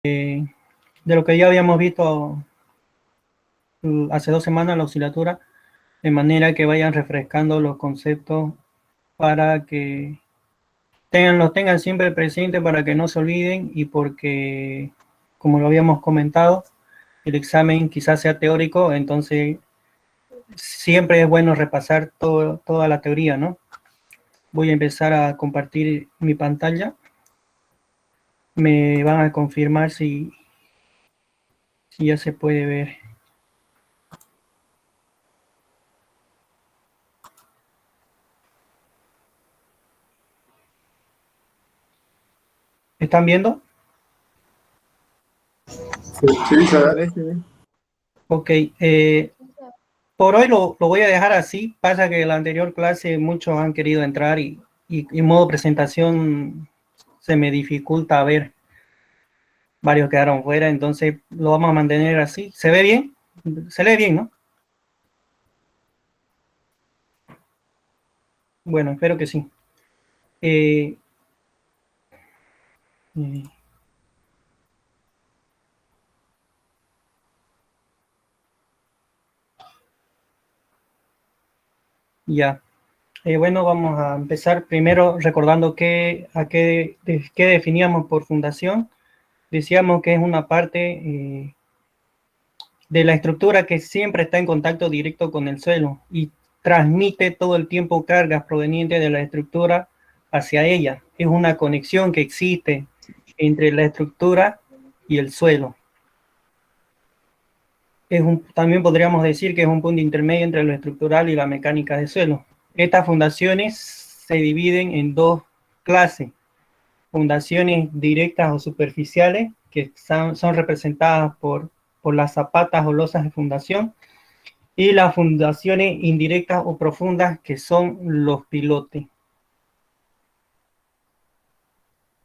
de lo que ya habíamos visto hace 2 semanas en la oscilatura, de manera que vayan refrescando los conceptos para que los tengan siempre presentes para que no se olviden y porque, como lo habíamos comentado, el examen quizás sea teórico, entonces siempre es bueno repasar toda la teoría, ¿no? Voy a empezar a compartir mi pantalla. Me van a confirmar si ya se puede ver. ¿Están viendo? Sí, se ve. Ok. Por hoy lo voy a dejar así. Pasa que en la anterior clase muchos han querido entrar y en modo presentación se me dificulta ver. Varios quedaron fuera, entonces lo vamos a mantener así. ¿Se ve bien? Se lee bien, ¿no? Bueno, espero que sí. Eh, eh, ya. Bueno, vamos a empezar primero recordando qué definíamos por fundación. Decíamos que es una parte de la estructura que siempre está en contacto directo con el suelo y transmite todo el tiempo cargas provenientes de la estructura hacia ella. Es una conexión que existe entre la estructura y el suelo. También podríamos decir que es un punto intermedio entre lo estructural y la mecánica de suelo. Estas fundaciones se dividen en dos clases: fundaciones directas o superficiales, que son representadas por las zapatas o losas de fundación, y las fundaciones indirectas o profundas, que son los pilotes.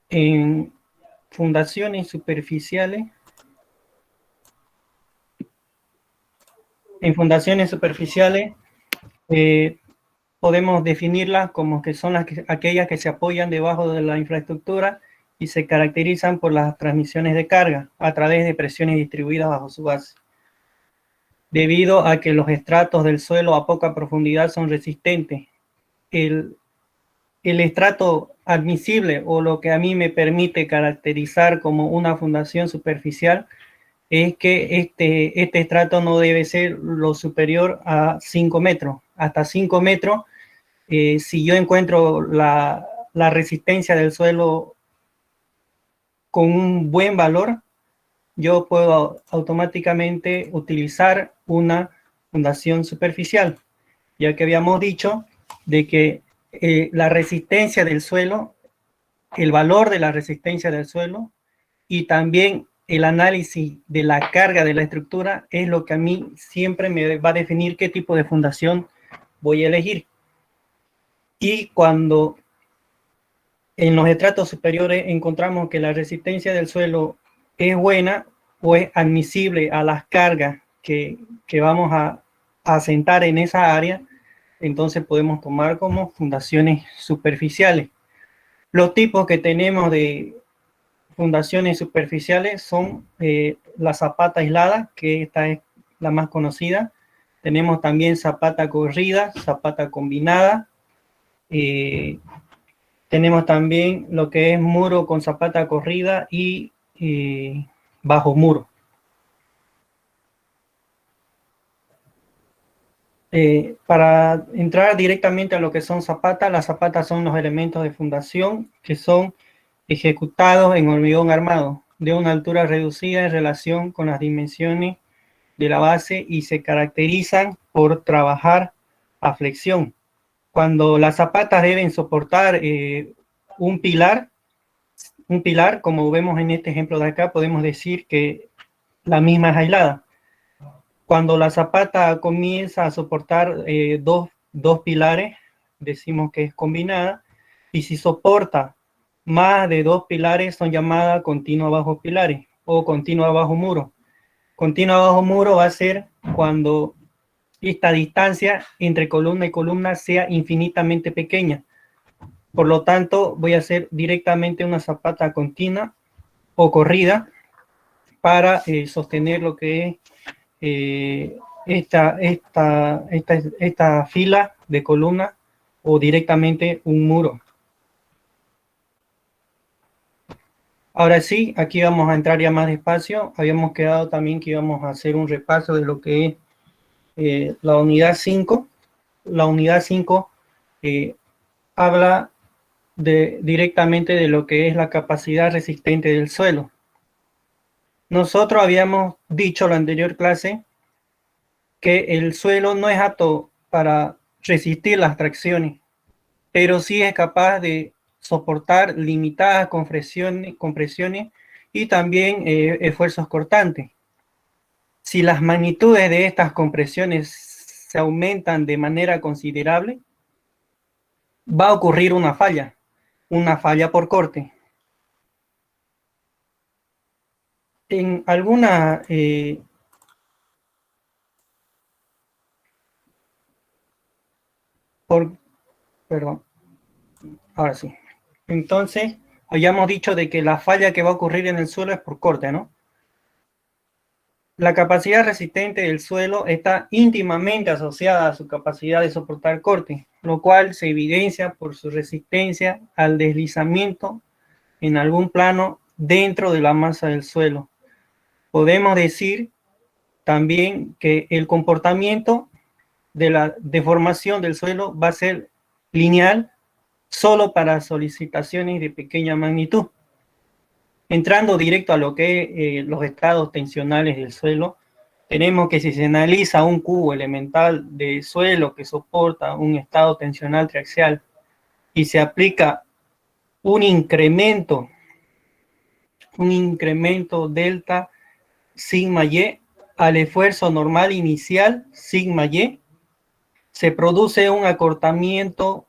En fundaciones superficiales, eh, podemos definirlas como que son aquellas que se apoyan debajo de la infraestructura y se caracterizan por las transmisiones de carga a través de presiones distribuidas bajo su base. Debido a que los estratos del suelo a poca profundidad son resistentes, el estrato admisible, o lo que a mí me permite caracterizar como una fundación superficial, es que este estrato no debe ser lo superior a 5 metros. Hasta 5 metros, si yo encuentro la resistencia del suelo con un buen valor, yo puedo automáticamente utilizar una fundación superficial, ya que habíamos dicho de que la resistencia del suelo, el valor de la resistencia del suelo y también el análisis de la carga de la estructura es lo que a mí siempre me va a definir qué tipo de fundación voy a elegir. Y cuando en los estratos superiores encontramos que la resistencia del suelo es buena o es admisible a las cargas que vamos a asentar en esa área, entonces podemos tomar como fundaciones superficiales. Los tipos que tenemos de fundaciones superficiales son la zapata aislada, que esta es la más conocida. Tenemos también zapata corrida, zapata combinada. Tenemos también lo que es muro con zapata corrida y bajo muro. Para entrar directamente a lo que son zapatas, las zapatas son los elementos de fundación que son ejecutados en hormigón armado de una altura reducida en relación con las dimensiones de la base y se caracterizan por trabajar a flexión. Cuando las zapatas deben soportar un pilar, como vemos en este ejemplo de acá, podemos decir que la misma es aislada. Cuando la zapata comienza a soportar dos pilares, decimos que es combinada, y si soporta más de dos pilares, son llamadas continua bajo pilares o continua bajo muro. Continua bajo muro va a ser cuando esta distancia entre columna y columna sea infinitamente pequeña. Por lo tanto, voy a hacer directamente una zapata continua o corrida para sostener lo que es esta fila de columnas o directamente un muro. Ahora sí, aquí vamos a entrar ya más despacio. Habíamos quedado también que íbamos a hacer un repaso de lo que es la unidad 5. La unidad 5 habla directamente de lo que es la capacidad resistente del suelo. Nosotros habíamos dicho en la anterior clase que el suelo no es apto para resistir las tracciones, pero sí es capaz de soportar limitadas compresiones y también esfuerzos cortantes. Si las magnitudes de estas compresiones se aumentan de manera considerable, va a ocurrir una falla por corte. En alguna perdón, ahora sí. Entonces, habíamos dicho de que la falla que va a ocurrir en el suelo es por corte, ¿no? La capacidad resistente del suelo está íntimamente asociada a su capacidad de soportar corte, lo cual se evidencia por su resistencia al deslizamiento en algún plano dentro de la masa del suelo. Podemos decir también que el comportamiento de la deformación del suelo va a ser lineal solo para solicitaciones de pequeña magnitud. Entrando directo a lo que es los estados tensionales del suelo, tenemos que si se analiza un cubo elemental de suelo que soporta un estado tensional triaxial y se aplica un incremento delta sigma y al esfuerzo normal inicial sigma y, se produce un acortamiento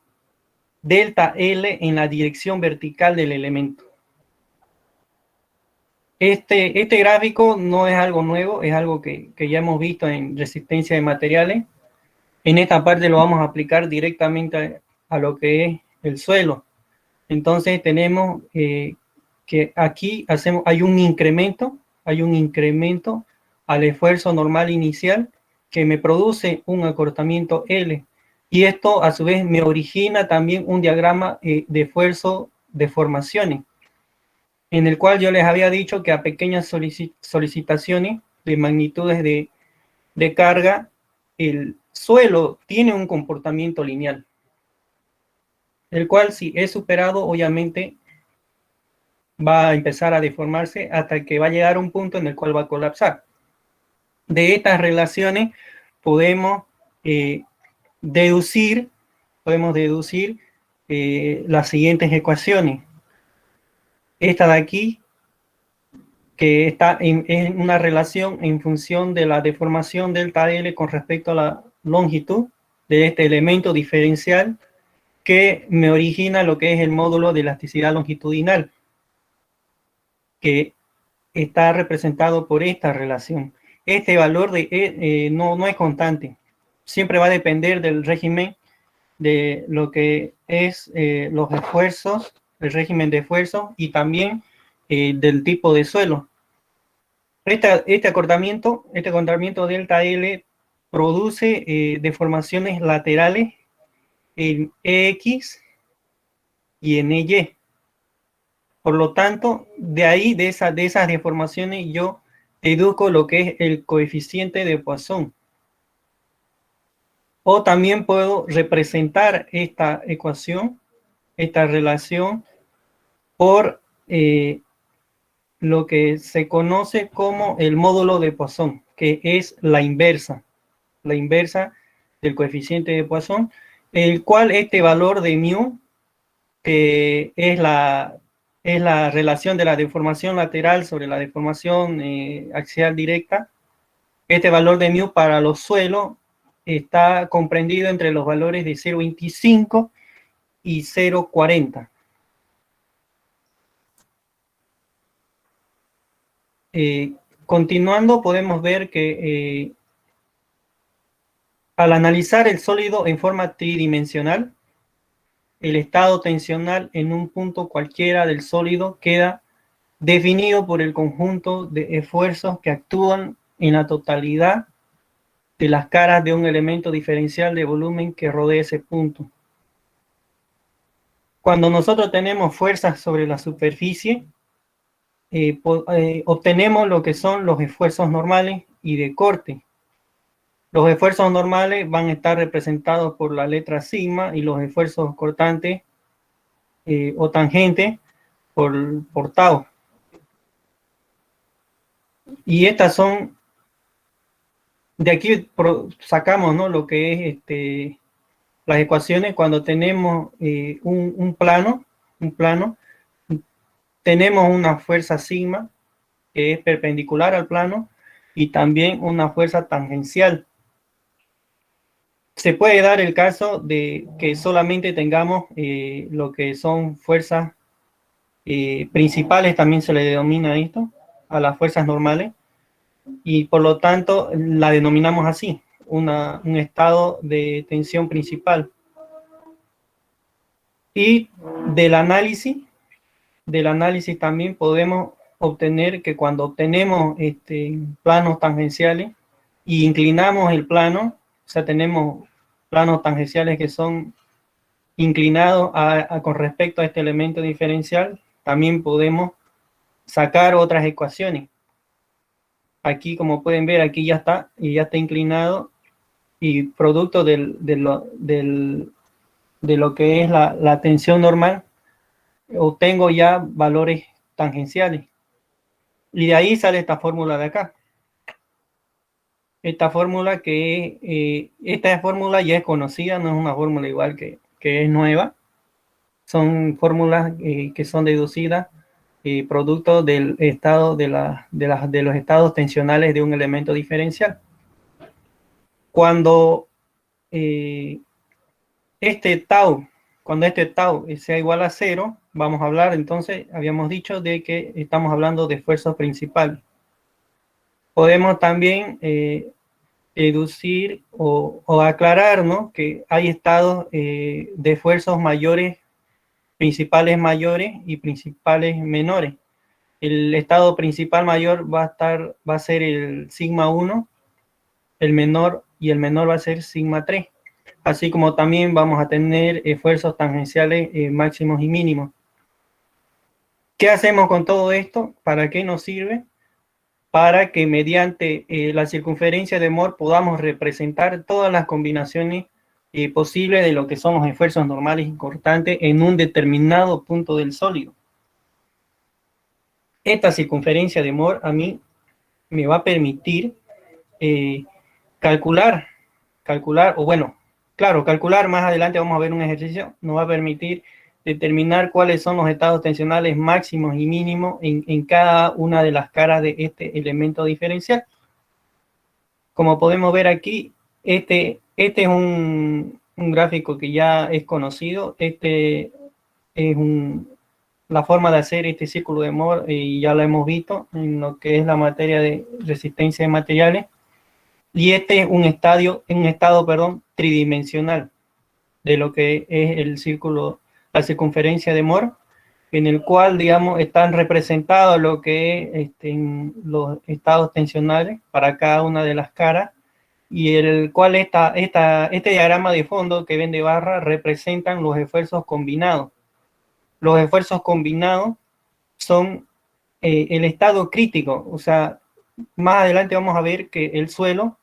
delta L en la dirección vertical del elemento. Este gráfico no es algo nuevo, es algo que ya hemos visto en resistencia de materiales. En esta parte lo vamos a aplicar directamente a lo que es el suelo. Entonces tenemos que aquí hay un incremento al esfuerzo normal inicial que me produce un acortamiento L. Y esto a su vez me origina también un diagrama de esfuerzo deformaciones, en el cual yo les había dicho que a pequeñas solicitaciones de magnitudes de carga, el suelo tiene un comportamiento lineal, el cual si es superado, obviamente va a empezar a deformarse hasta que va a llegar a un punto en el cual va a colapsar. De estas relaciones podemos deducir las siguientes ecuaciones. Esta de aquí, que está en una relación en función de la deformación delta L con respecto a la longitud de este elemento diferencial, que me origina lo que es el módulo de elasticidad longitudinal, que está representado por esta relación. Este valor no es constante, siempre va a depender del régimen de lo que es los esfuerzos, el régimen de esfuerzo y también del tipo de suelo. Este acortamiento delta L produce deformaciones laterales en EX y en EY. Por lo tanto, de esas deformaciones yo deduzco lo que es el coeficiente de Poisson. O también puedo representar esta ecuación, esta relación, por lo que se conoce como el módulo de Poisson, que es la inversa del coeficiente de Poisson, el cual este valor de mu, que es la relación de la deformación lateral sobre la deformación axial directa, este valor de mu para los suelos está comprendido entre los valores de 0,25 y 0,40. Continuando, podemos ver que al analizar el sólido en forma tridimensional, el estado tensional en un punto cualquiera del sólido queda definido por el conjunto de esfuerzos que actúan en la totalidad de las caras de un elemento diferencial de volumen que rodea ese punto. Cuando nosotros tenemos fuerzas sobre la superficie, obtenemos lo que son los esfuerzos normales y de corte. Los esfuerzos normales van a estar representados por la letra sigma y los esfuerzos cortantes o tangentes por tau. Y estas son, de aquí sacamos, ¿no?, lo que es las ecuaciones cuando tenemos un plano, tenemos una fuerza sigma que es perpendicular al plano y también una fuerza tangencial. Se puede dar el caso de que solamente tengamos lo que son fuerzas principales, también se le denomina esto, a las fuerzas normales, y por lo tanto la denominamos así, un estado de tensión principal. Y del análisis también podemos obtener que cuando obtenemos planos tangenciales y inclinamos el plano, o sea, tenemos planos tangenciales que son inclinados con respecto a este elemento diferencial, también podemos sacar otras ecuaciones. Aquí, como pueden ver, aquí ya está inclinado, y producto de lo que es la tensión normal, obtengo ya valores tangenciales. Y de ahí sale esta fórmula de acá. Esta fórmula ya es conocida, no es una fórmula igual que es nueva. Son fórmulas que son deducidas producto del estado de los estados tensionales de un elemento diferencial. Cuando este tau sea igual a 0, vamos a hablar, entonces, habíamos dicho de que estamos hablando de esfuerzos principales. Podemos también deducir o aclarar, ¿no?, que hay estados de esfuerzos mayores, principales mayores y principales menores. El estado principal mayor va a ser el sigma 1, el menor va a ser sigma 3. Así como también vamos a tener esfuerzos tangenciales máximos y mínimos. ¿Qué hacemos con todo esto? ¿Para qué nos sirve? Para que mediante la circunferencia de Mohr podamos representar todas las combinaciones posibles de lo que son los esfuerzos normales y cortantes en un determinado punto del sólido. Esta circunferencia de Mohr a mí me va a permitir calcular, más adelante vamos a ver un ejercicio, nos va a permitir determinar cuáles son los estados tensionales máximos y mínimos en cada una de las caras de este elemento diferencial. Como podemos ver aquí, este es un gráfico que ya es conocido. Este es la forma de hacer este círculo de Mohr, y ya lo hemos visto en lo que es la materia de resistencia de materiales. Y este es un estado tridimensional de lo que es el círculo, la circunferencia de Mohr, en el cual, digamos, están representados lo que es los estados tensionales para cada una de las caras, y el cual este diagrama de fondo que ven de barra representan los esfuerzos combinados. Los esfuerzos combinados son el estado crítico, o sea, más adelante vamos a ver que el suelo,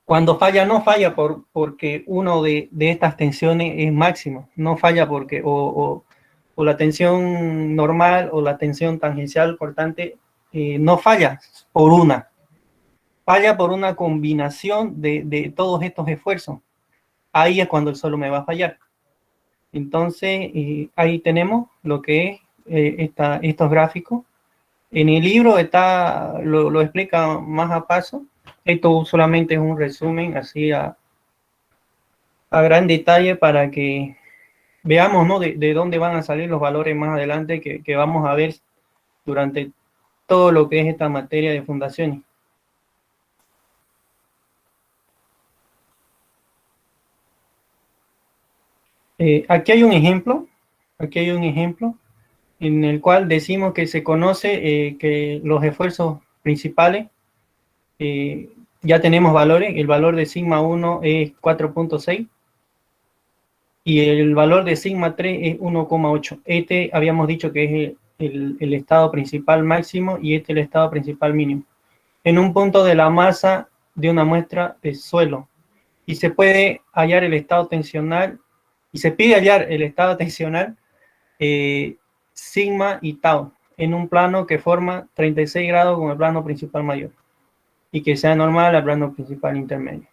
cuando falla, no falla porque uno de estas tensiones es máximo, no falla porque o la tensión normal o la tensión tangencial cortante no falla por una, falla por una combinación de todos estos esfuerzos. Ahí es cuando el suelo me va a fallar. Entonces, ahí tenemos lo que es estos gráficos. En el libro lo explica más a paso. Esto solamente es un resumen así a gran detalle para que veamos, ¿no?, de dónde van a salir los valores más adelante que vamos a ver durante todo lo que es esta materia de fundaciones. Aquí hay un ejemplo en el cual decimos que se conoce que los esfuerzos principales ya tenemos valores. El valor de sigma 1 es 4.6 y el valor de sigma 3 es 1,8. Este habíamos dicho que es el estado principal máximo y este el estado principal mínimo. En un punto de la masa de una muestra de suelo. Y se puede hallar el estado tensional, y se pide hallar el estado tensional sigma y tau en un plano que forma 36 grados con el plano principal mayor y que sea normal al plano principal intermedio.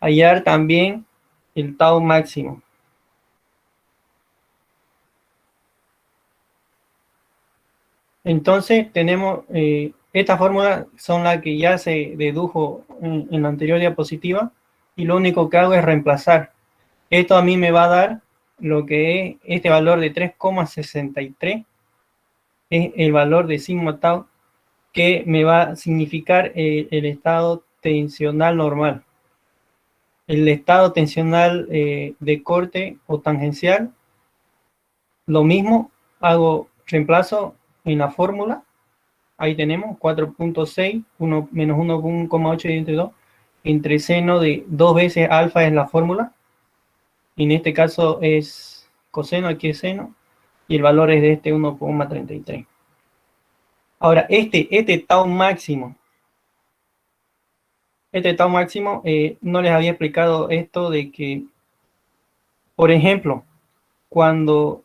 Hallar también el tau máximo. Entonces tenemos estas fórmulas son las que ya se dedujo en la anterior diapositiva y lo único que hago es reemplazar. Esto a mí me va a dar lo que es este valor de 3,63 es el valor de sigma tau que me va a significar el estado tensional normal. El estado tensional de corte o tangencial, lo mismo, reemplazo en la fórmula, ahí tenemos 4.6, 1 menos 1,8 entre 2, entre seno de 2 veces alfa es la fórmula, en este caso es coseno, aquí es seno, y el valor es de este 1,33. Ahora, este tau máximo, no les había explicado esto de que, por ejemplo, cuando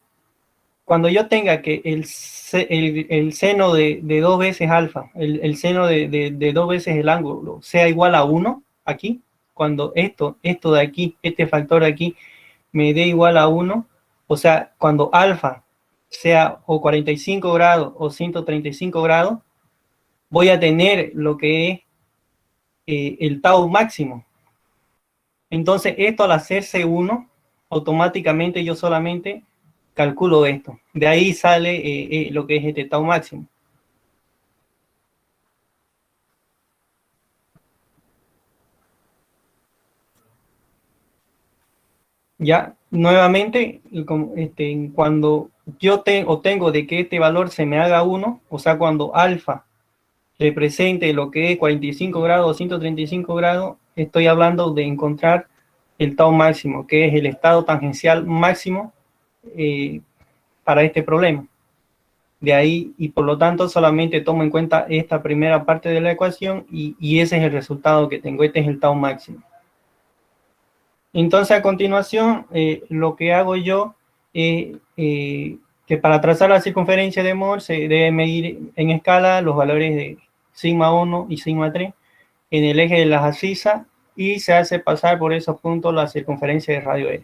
yo tenga que el seno de 2 veces alfa, el seno de 2 veces el ángulo sea igual a 1, aquí, cuando esto de aquí, este factor de aquí, me dé igual a 1, o sea, cuando alfa sea o 45 grados o 135 grados, voy a tener lo que es el tau máximo. Entonces, esto al hacerse 1, automáticamente yo solamente calculo esto. De ahí sale lo que es este tau máximo. Ya, nuevamente, cuando yo tengo de que este valor se me haga 1, o sea, cuando alfa represente lo que es 45 grados o 135 grados, estoy hablando de encontrar el tau máximo, que es el estado tangencial máximo para este problema. De ahí, y por lo tanto, solamente tomo en cuenta esta primera parte de la ecuación y ese es el resultado que tengo, este es el tau máximo. Entonces, a continuación, lo que hago yo es que para trazar la circunferencia de Mohr se debe medir en escala los valores de sigma 1 y sigma 3 en el eje de las abscisas y se hace pasar por esos puntos la circunferencia de radio R.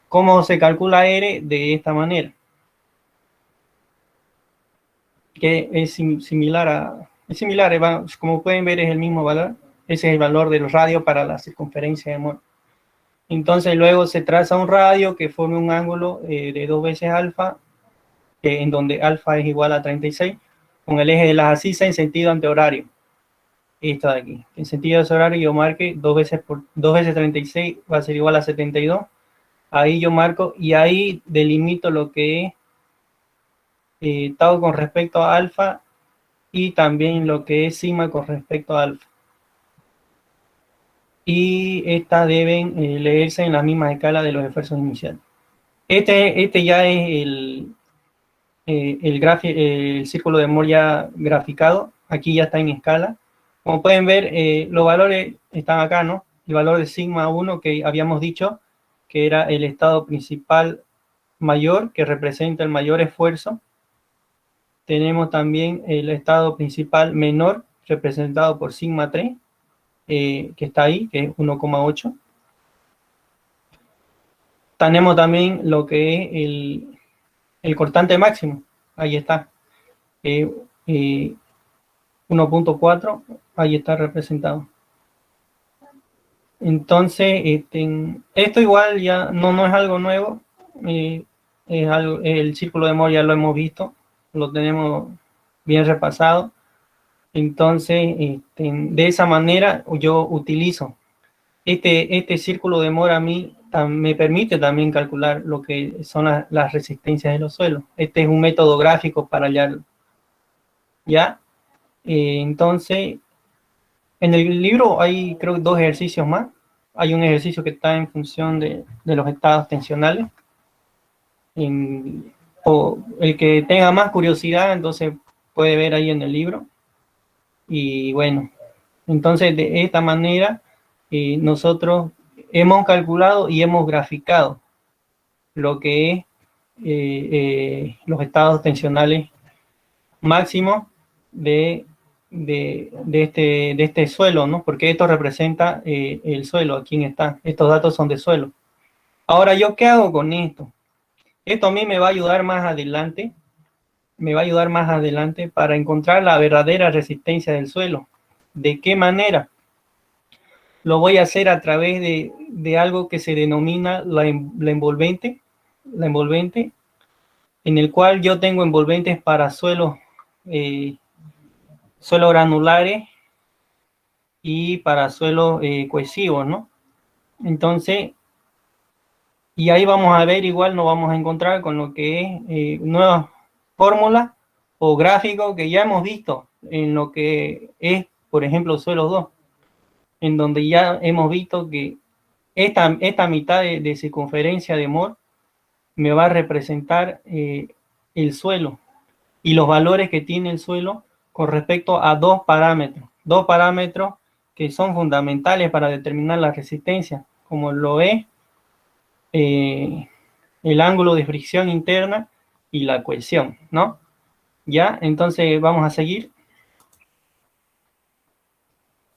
¿Cómo se calcula R? De esta manera, que es similar, como pueden ver es el mismo valor, ese es el valor del radio para la circunferencia de Mohr. Entonces luego se traza un radio que forme un ángulo de 2 veces alfa, en donde alfa es igual a 36, con el eje de las abscisas en sentido antihorario. Esto de aquí. En sentido antihorario yo marque 2 veces 36 va a ser igual a 72. Ahí yo marco y ahí delimito lo que es tau con respecto a alfa y también lo que es sigma con respecto a alfa. Y estas deben leerse en la misma escala de los esfuerzos iniciales. Este ya es el círculo de Mohr ya graficado. Aquí ya está en escala. Como pueden ver, los valores están acá, ¿no? El valor de sigma 1 que habíamos dicho que era el estado principal mayor, que representa el mayor esfuerzo. Tenemos también el estado principal menor, representado por sigma 3, que está ahí, que es 1,8. Tenemos también lo que es el cortante máximo, ahí está, 1,4, ahí está representado. Entonces, esto igual ya no es algo nuevo, el círculo de Mohr ya lo hemos visto, lo tenemos bien repasado. Entonces, de esa manera yo utilizo este círculo de Mohr a mí me permite también calcular lo que son las resistencias de los suelos. Este es un método gráfico para hallarlo. ¿Ya? Entonces, en el libro hay creo dos ejercicios más. Hay un ejercicio que está en función de los estados tensionales. O el que tenga más curiosidad, entonces puede ver ahí en el libro. Y bueno, entonces de esta manera nosotros hemos calculado y hemos graficado lo que es los estados tensionales máximos de este suelo, ¿no? Porque esto representa el suelo, aquí está. Estos datos son de suelo. Ahora, ¿yo qué hago con esto? Esto a mí me va a ayudar más adelante, para encontrar la verdadera resistencia del suelo. ¿De qué manera? Lo voy a hacer a través de algo que se denomina la envolvente, en el cual yo tengo envolventes para suelos granulares y para suelos cohesivos, ¿no? Entonces, y ahí vamos a ver, igual nos vamos a encontrar con lo que es nuevas fórmulas o gráficos que ya hemos visto en lo que es, por ejemplo, suelos 2, en donde ya hemos visto que esta mitad de circunferencia de Mohr me va a representar el suelo y los valores que tiene el suelo con respecto a dos parámetros que son fundamentales para determinar la resistencia, como lo es el ángulo de fricción interna y la cohesión, ¿no? Ya, entonces vamos a seguir.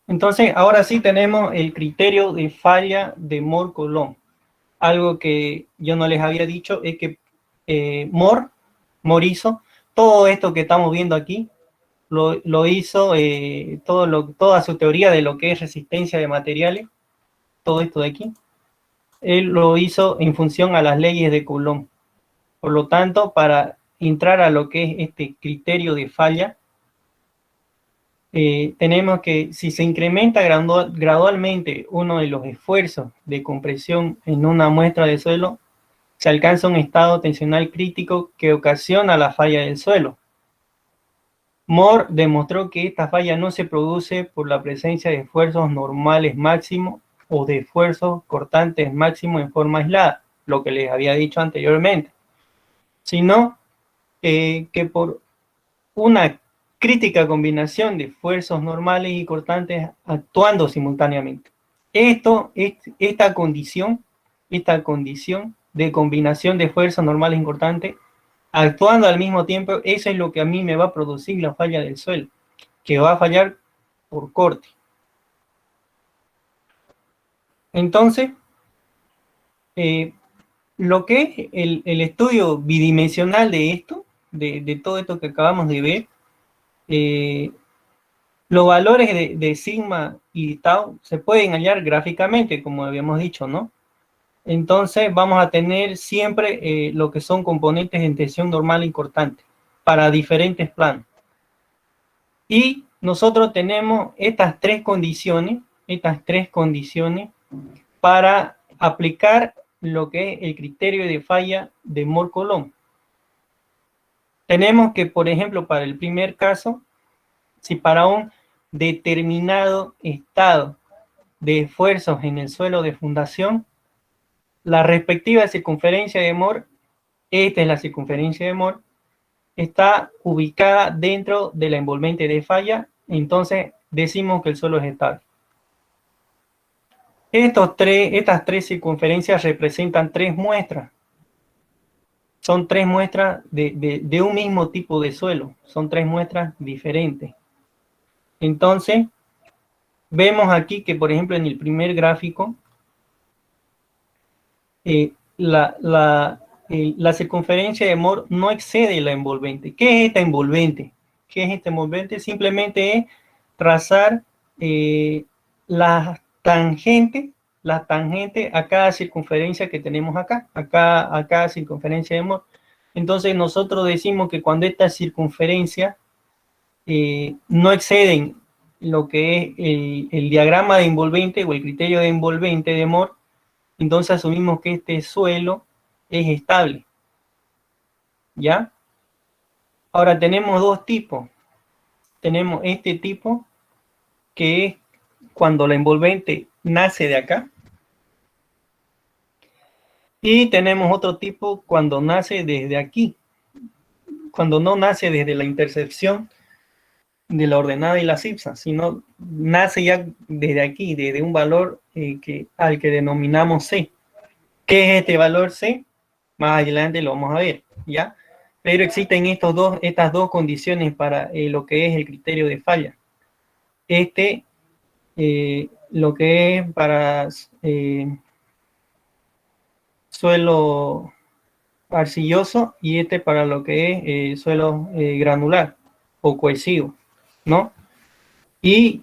Entonces, ahora sí tenemos el criterio de falla de Mohr-Coulomb. Algo que yo no les había dicho es que Mohr hizo todo esto que estamos viendo aquí, lo hizo, toda su teoría de lo que es resistencia de materiales, todo esto de aquí, él lo hizo en función a las leyes de Coulomb. Por lo tanto, para entrar a lo que es este criterio de falla, tenemos que si se incrementa gradualmente uno de los esfuerzos de compresión en una muestra de suelo, se alcanza un estado tensional crítico que ocasiona la falla del suelo. Mohr demostró que esta falla no se produce por la presencia de esfuerzos normales máximos o de esfuerzos cortantes máximos en forma aislada, lo que les había dicho anteriormente, sino que por una crítica combinación de esfuerzos normales y cortantes actuando simultáneamente. Esta condición de combinación de esfuerzos normales y cortantes actuando al mismo tiempo, eso es lo que a mí me va a producir la falla del suelo, que va a fallar por corte. Entonces, lo que es el estudio bidimensional de esto, de todo esto que acabamos de ver, los valores de sigma y tau se pueden hallar gráficamente, como habíamos dicho, ¿no? Entonces vamos a tener siempre lo que son componentes en tensión normal y cortante para diferentes planos. Y nosotros tenemos estas tres condiciones para aplicar lo que es el criterio de falla de Mohr-Coulomb. Tenemos que, por ejemplo, para el primer caso, si para un determinado estado de esfuerzos en el suelo de fundación, la respectiva circunferencia de Mohr, esta es la circunferencia de Mohr, está ubicada dentro de la envolvente de falla, entonces decimos que el suelo es estable. Estas tres circunferencias representan tres muestras. Son tres muestras de un mismo tipo de suelo. Son tres muestras diferentes. Entonces, vemos aquí que, por ejemplo, en el primer gráfico, la circunferencia de Mohr no excede la envolvente. ¿Qué es esta envolvente? Simplemente es trazar las tangentes a cada circunferencia que tenemos acá, a cada circunferencia de Mohr. Entonces nosotros decimos que cuando estas circunferencias no exceden lo que es el diagrama de envolvente o el criterio de envolvente de Mohr, Entonces asumimos que este suelo es estable, ¿ya? Ahora tenemos dos tipos. Tenemos este tipo, que es cuando la envolvente nace de acá, y tenemos otro tipo cuando nace desde aquí, cuando no nace desde la intersección de la ordenada y la CIPSA, sino nace ya desde aquí, desde un valor al que denominamos C. ¿Qué es este valor C? Más adelante lo vamos a ver, ¿ya? Pero existen estas dos condiciones para lo que es el criterio de falla. Lo que es para suelo arcilloso, y para lo que es suelo granular o cohesivo, ¿no? Y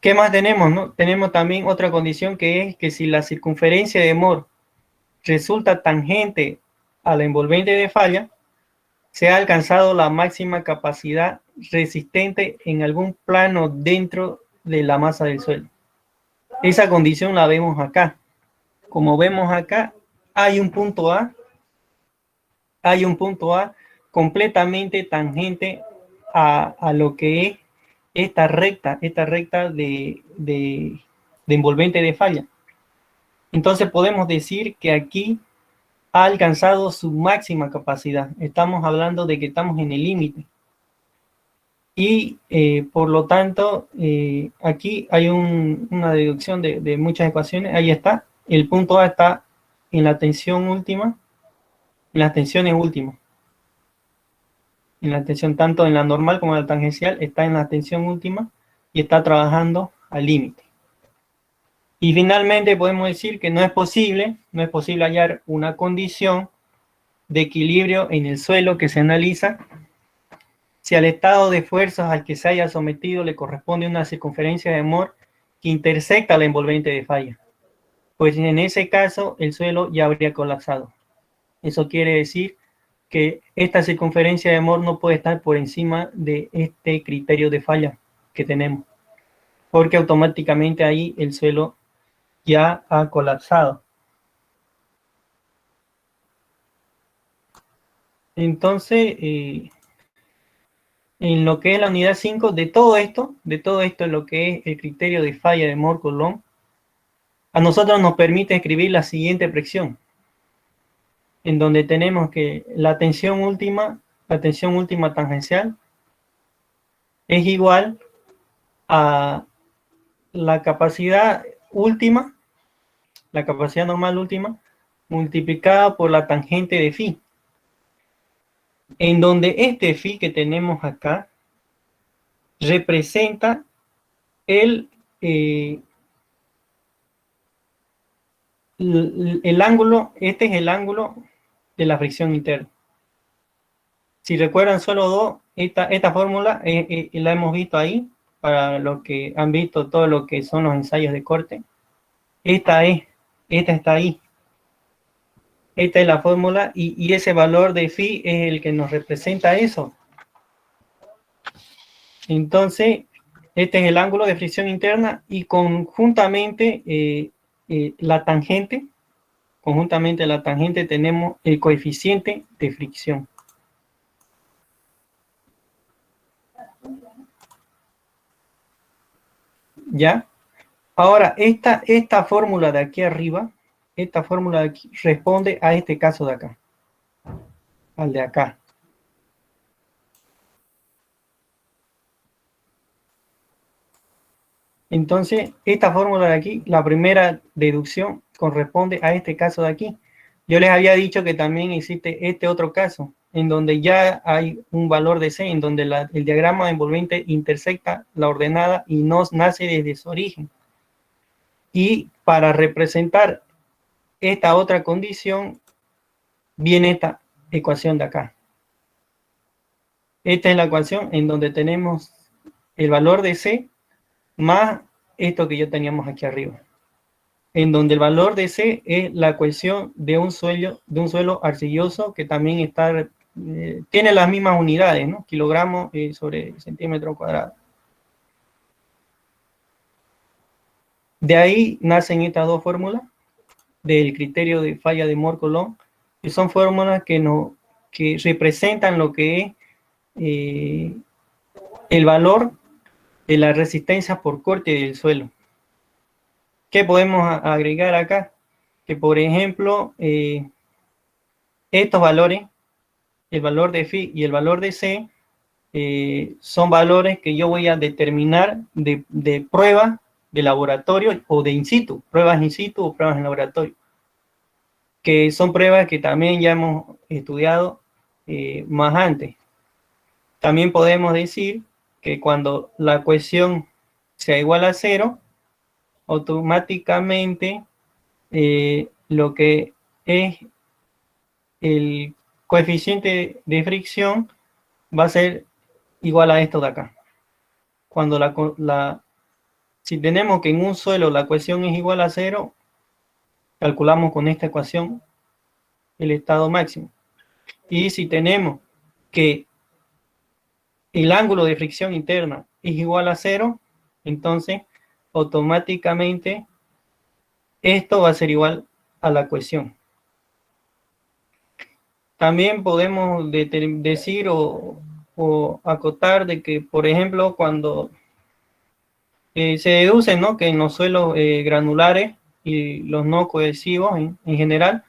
¿qué más tenemos, no? Tenemos también otra condición, que es que si la circunferencia de Mohr resulta tangente a la envolvente de falla, se ha alcanzado la máxima capacidad resistente en algún plano dentro de la masa del suelo. Esa condición la vemos acá. Como vemos acá, hay un punto A completamente tangente a lo que es esta recta de envolvente de falla. Entonces podemos decir que aquí ha alcanzado su máxima capacidad. Estamos hablando de que estamos en el límite. Y por lo tanto, aquí hay una deducción de muchas ecuaciones. Ahí está. El punto A está en la tensión última, en las tensiones últimas. En la tensión, tanto en la normal como en la tangencial, está en la tensión última y está trabajando al límite. Y finalmente podemos decir que no es posible hallar una condición de equilibrio en el suelo que se analiza si al estado de fuerzas al que se haya sometido le corresponde una circunferencia de Mohr que intersecta la envolvente de falla. Pues en ese caso el suelo ya habría colapsado. Eso quiere decir que esta circunferencia de Mohr no puede estar por encima de este criterio de falla que tenemos, porque automáticamente ahí el suelo ya ha colapsado. Entonces, en lo que es la unidad 5, de todo esto, en lo que es el criterio de falla de Mohr-Coulomb, a nosotros nos permite escribir la siguiente expresión, en donde tenemos que la tensión última tangencial es igual a la capacidad última, la capacidad normal última, multiplicada por la tangente de phi, en donde este phi que tenemos acá representa el ángulo, este es el ángulo de la fricción interna. Si recuerdan solo dos, esta fórmula la hemos visto ahí, para los que han visto todo lo que son los ensayos de corte. Esta está ahí. Esta es la fórmula, y ese valor de phi es el que nos representa eso. Entonces, este es el ángulo de fricción interna, y conjuntamente la tangente tenemos el coeficiente de fricción. ¿Ya? Ahora, esta fórmula de aquí arriba, esta fórmula de aquí responde a este caso de acá, al de acá. Entonces, esta fórmula de aquí, la primera deducción, corresponde a este caso de aquí. Yo les había dicho que también existe este otro caso, en donde ya hay un valor de C, en donde el diagrama envolvente intersecta la ordenada y no nace desde su origen. Y para representar esta otra condición, viene esta ecuación de acá. Esta es la ecuación en donde tenemos el valor de C más esto que ya teníamos aquí arriba, en donde el valor de C es la ecuación de un suelo arcilloso que también tiene las mismas unidades, ¿no? Kilogramos sobre centímetro cuadrado. De ahí nacen estas dos fórmulas, del criterio de falla de Mohr-Coulomb, que son fórmulas que representan lo que es el valor de la resistencia por corte del suelo. ¿Qué podemos agregar acá? Que por ejemplo, estos valores, el valor de phi y el valor de c, son valores que yo voy a determinar de pruebas de laboratorio o de in situ, pruebas in situ o pruebas en laboratorio, que son pruebas que también ya hemos estudiado más antes. También podemos decir que cuando la ecuación sea igual a 0, automáticamente lo que es el coeficiente de fricción va a ser igual a esto de acá. Cuando si tenemos que en un suelo la ecuación es igual a 0, calculamos con esta ecuación el estado máximo. Y si tenemos que el ángulo de fricción interna es igual a 0, entonces automáticamente esto va a ser igual a la ecuación. También podemos decir o acotar de que, por ejemplo, cuando se deduce, ¿no?, que en los suelos granulares y los no cohesivos en general,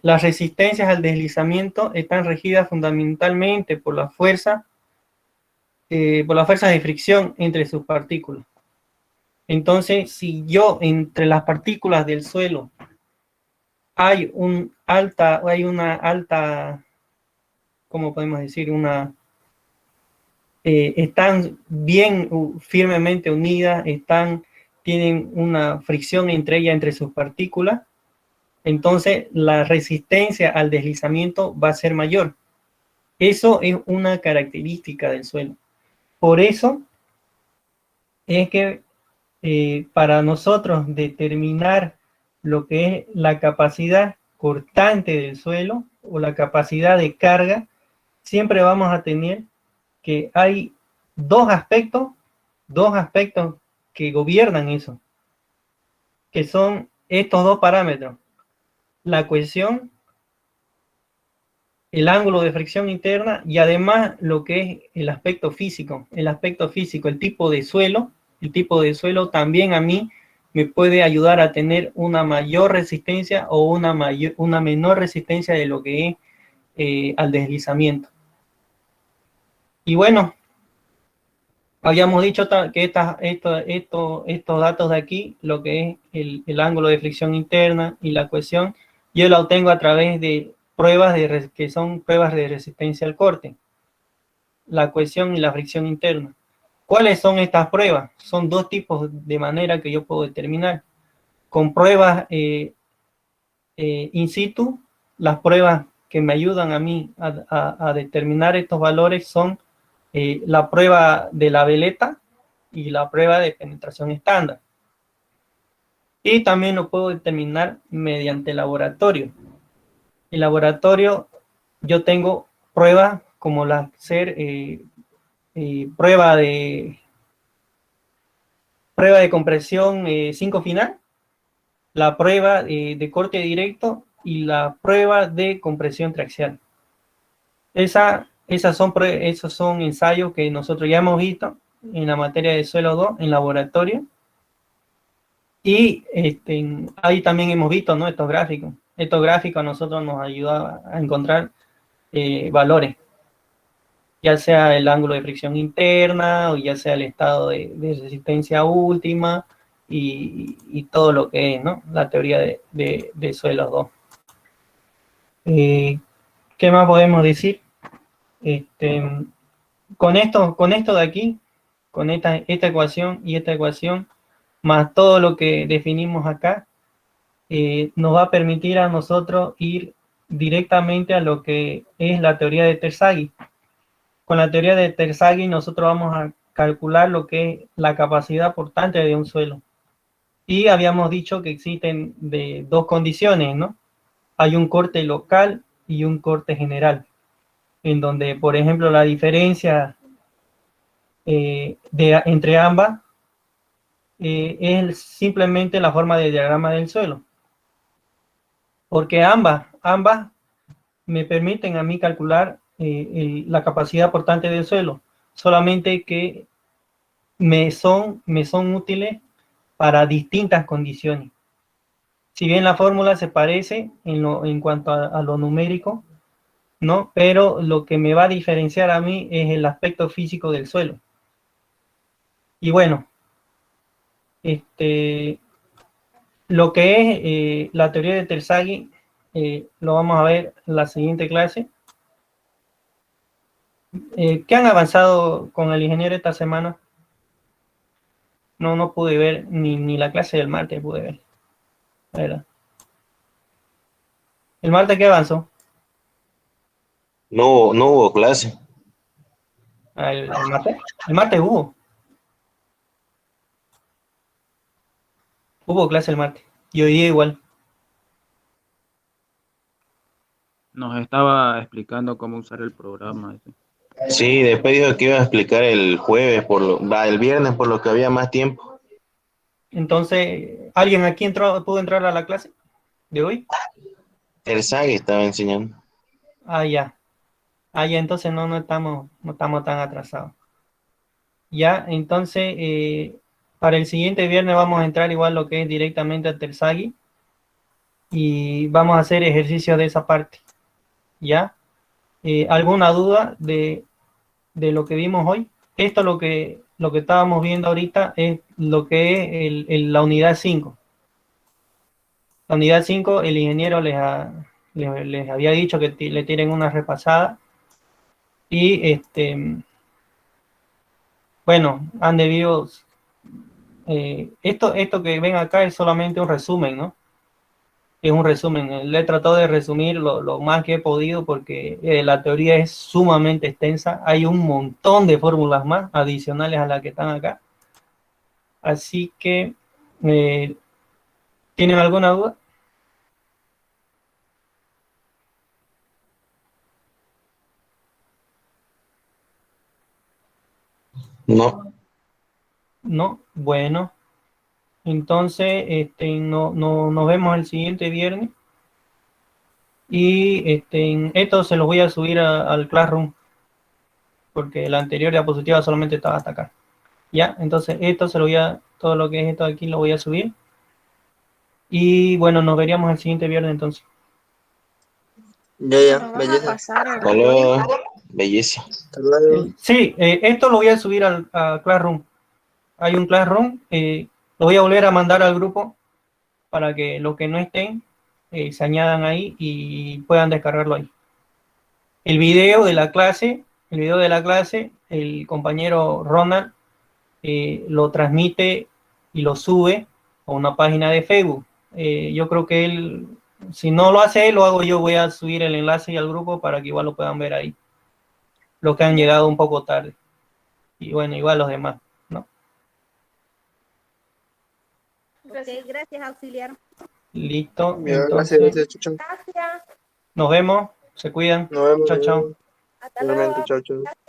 las resistencias al deslizamiento están regidas fundamentalmente por la fuerza por las fuerzas de fricción entre sus partículas. Entonces, si yo entre las partículas del suelo hay una alta, ¿cómo podemos decir? Están bien firmemente unidas, tienen una fricción entre ellas, entre sus partículas, entonces la resistencia al deslizamiento va a ser mayor. Eso es una característica del suelo. Por eso es que para nosotros determinar lo que es la capacidad cortante del suelo o la capacidad de carga, siempre vamos a tener que hay dos aspectos que gobiernan eso, que son estos dos parámetros: la cohesión, el ángulo de fricción interna y además lo que es el aspecto físico, el tipo de suelo. El tipo de suelo también a mí me puede ayudar a tener una mayor resistencia o una menor resistencia de lo que es al deslizamiento. Y bueno, habíamos dicho que estos datos de aquí, lo que es el ángulo de fricción interna y la cohesión, yo la obtengo a través de pruebas que son pruebas de resistencia al corte, la cohesión y la fricción interna. ¿Cuáles son estas pruebas? Son dos tipos de manera que yo puedo determinar. Con pruebas in situ, las pruebas que me ayudan a mí a determinar estos valores son la prueba de la veleta y la prueba de penetración estándar. Y también lo puedo determinar mediante laboratorio. En laboratorio yo tengo pruebas como prueba de compresión 5 final, la prueba de corte directo y la prueba de compresión triaxial. Esos son ensayos que nosotros ya hemos visto en la materia de suelo 2 en laboratorio. Y ahí también hemos visto, ¿no?, estos gráficos. Estos gráficos a nosotros nos ayudan a encontrar valores, ya sea el ángulo de fricción interna o ya sea el estado de resistencia última y todo lo que es, ¿no?, la teoría de suelos 2. ¿Qué más podemos decir? Con esto de aquí, con esta ecuación y esta ecuación, más todo lo que definimos acá, nos va a permitir a nosotros ir directamente a lo que es la teoría de Terzaghi. Con la teoría de Terzaghi nosotros vamos a calcular lo que es la capacidad portante de un suelo. Y habíamos dicho que existen de dos condiciones, ¿no? Hay un corte local y un corte general, en donde, por ejemplo, la diferencia entre ambas es simplemente la forma de diagrama del suelo. porque ambas me permiten a mí calcular la capacidad portante del suelo, solamente que me son útiles para distintas condiciones. Si bien la fórmula se parece en cuanto a lo numérico, ¿no? Pero lo que me va a diferenciar a mí es el aspecto físico del suelo. Y bueno, lo que es la teoría de Terzaghi, lo vamos a ver en la siguiente clase. ¿Qué han avanzado con el ingeniero esta semana? No pude ver, ni la clase del martes pude ver. ¿Verdad? ¿El martes qué avanzó? No hubo clase. ¿El martes? El martes hubo. Hubo clase el martes. Y hoy día igual. Nos estaba explicando cómo usar el programa. Sí, después dijo que iba a explicar el jueves, el viernes, por lo que había más tiempo. Entonces, ¿alguien aquí pudo entrar a la clase de hoy? Terzaghi estaba enseñando. Ya. Ya, entonces no estamos tan atrasados. Ya, entonces, para el siguiente viernes vamos a entrar igual lo que es directamente a Terzaghi y vamos a hacer ejercicios de esa parte. ¿Ya? ¿Alguna duda de lo que vimos hoy? Esto lo que estábamos viendo ahorita es lo que es la unidad 5. La unidad 5, el ingeniero les había dicho que le tienen una repasada y bueno, han debido, esto que ven acá es solamente un resumen, ¿no? Es un resumen. Le he tratado de resumir lo más que he podido porque la teoría es sumamente extensa. Hay un montón de fórmulas más adicionales a las que están acá. Así que, ¿tienen alguna duda? No. No, bueno. Entonces, nos vemos el siguiente viernes. Y esto se los voy a subir al Classroom, porque la anterior diapositiva solamente estaba hasta acá. Ya, entonces esto todo lo que es esto aquí lo voy a subir. Y bueno, nos veríamos el siguiente viernes entonces. Ya, ¿Nos vas a belleza. pasar el Hasta audio? luego. Belleza. Hasta luego. Sí, esto lo voy a subir a Classroom. Hay un Classroom, lo voy a volver a mandar al grupo para que los que no estén se añadan ahí y puedan descargarlo ahí. El video de la clase, el compañero Ronald lo transmite y lo sube a una página de Facebook. Yo creo que él, si no lo hace él, lo hago yo. Voy a subir el enlace al grupo para que igual lo puedan ver ahí. Los que han llegado un poco tarde. Y bueno, igual los demás, ¿no? Ok, gracias, auxiliar. Listo. Ya, Entonces, gracias, Chucho. Gracias. nos vemos. Se cuidan. Nos vemos. Chao, chao. Hasta Igualmente, luego. chao, chao.